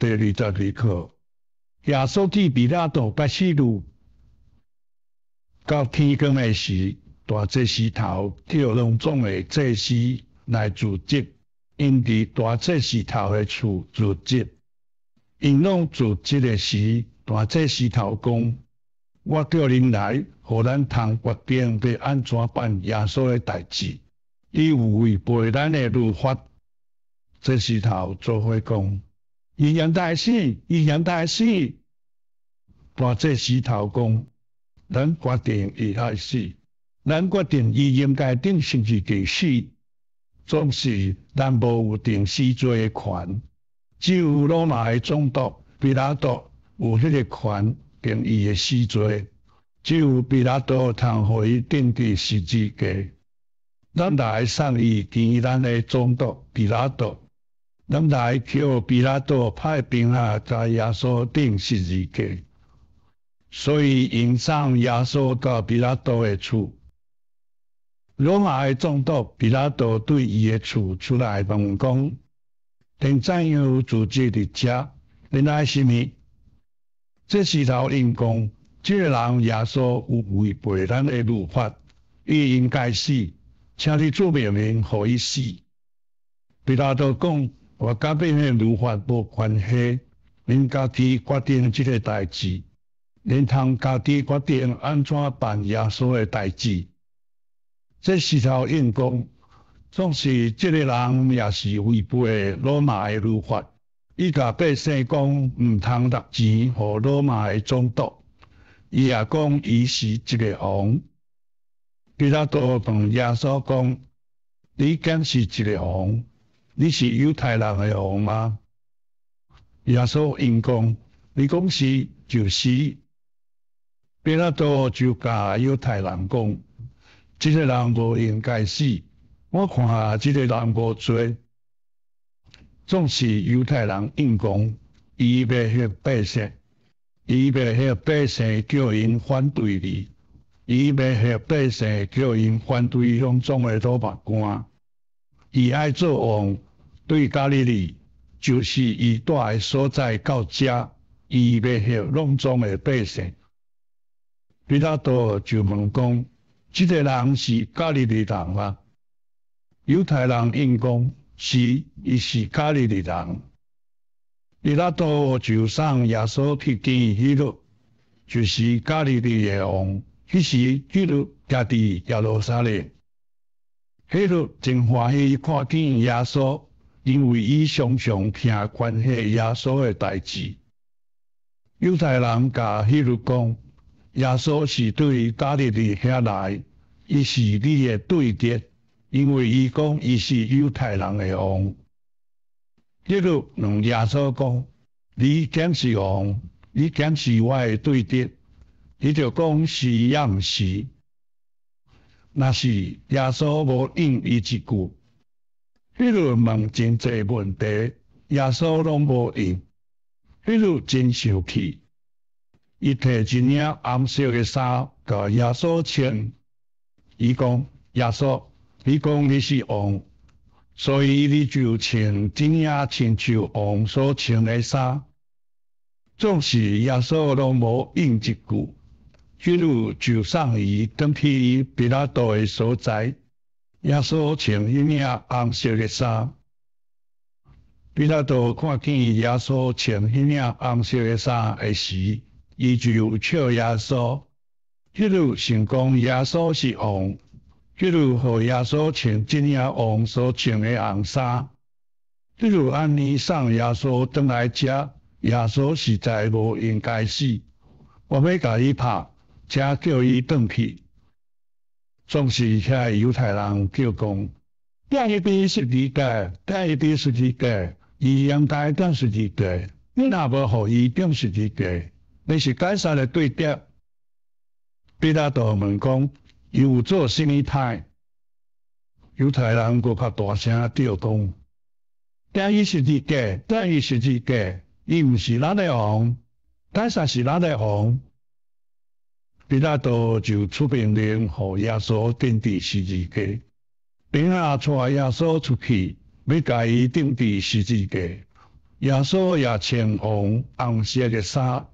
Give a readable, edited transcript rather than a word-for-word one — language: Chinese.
第22课，耶稣伫比拉多八死路，到天光的时，大祭司头叫隆重的祭司来主责，因伫大祭司头的厝主责。因拢主责的时，大祭司头讲：我叫恁来，互咱通决定要安怎办耶稣的代志。伊有违背咱的律法。祭司头做伙讲：伊现在死，伊现在死。大祭司头讲：咱决定伊爱死，咱决定伊应该定十字架死。总是咱无有定死罪的权，只有罗马的总督比拉多有迄个权定伊的死罪，只有比拉多通互伊定伫十字架。咱来送伊见咱的总督比拉多。咱来叫比拉多派兵啊，在耶稣钉十字架，所以迎送耶稣到比拉多的厝。罗马的总督比拉多对伊的厝出来问讲：定怎样组织伫遮？恁爱什么？这时头因讲：这个人耶稣有违背咱的律法，伊应该死，请你做命令，互伊死。比拉多讲：我甲变的律法无关系，恁家己决定这个代志，恁通家己决定安怎办耶稣的代志。这时头应讲，总是这个人也是违背罗马的律法，伊甲百姓讲唔通拿钱互罗马的总督，伊也讲伊是一个王。比拉多问耶稣讲：你敢是一个王？你是犹太人的王吗？耶稣应讲：你讲是就是。比拉多就甲犹太人讲：这个人无应该死，我看这个人无罪。总是犹太人应讲：伊要迄百姓，伊要迄百姓叫因反对你，伊要迄百姓叫因反对拢总的罗马官。伊爱做王，对加利利就是伊住的所在到遮，伊要迄拢总的百姓。比拉多就问讲：这个人是加利利人吗？犹太人应讲：是，伊是加利利人。比拉多就送耶稣去见希律，就是加利利的王。迄时希律家伫耶路撒冷。希律真欢喜看见耶稣，因为伊常常听关系耶稣的代志。犹太人甲希律讲：耶稣是对加利利遐来，伊是你的对敌，因为伊讲伊是犹太人的王。希律问耶稣讲：你敢是王？你敢是我的对敌？伊就讲是也毋是。若是耶稣无应伊一句，希律问真济问题，耶稣拢无应。希律真生气，伊摕一领红色的衫甲耶稣穿。伊讲：耶稣，你讲你是王，所以你就穿这领亲像王所穿的衫。总是耶稣拢无应一句。希律就送伊转去比拉多的所在，耶稣穿迄领红色的衫。比拉多看见耶稣穿迄领红色的衫的时，伊就笑耶稣。希律想讲耶稣是王，希律互耶稣穿这领王所穿的红衫。希律安尼送耶稣转来遮，耶稣实在无应该死。我要甲伊拍。且叫伊转去，总是遐犹太人叫讲：带伊伫十字架，带伊伫十字架，伊应该顶十字架。你若无互伊顶十字架，你是该杀的对敌。比拉多问讲：伊有做甚物歹？犹太人搁较大声叫讲：顶伊十字架，顶伊十字架，伊毋是咱的王，该杀是咱的王。比拉多就出命令，互耶稣钉伫十字架。兵仔带耶稣出去，要甲伊钉伫十字架。耶稣也穿红红色的衫，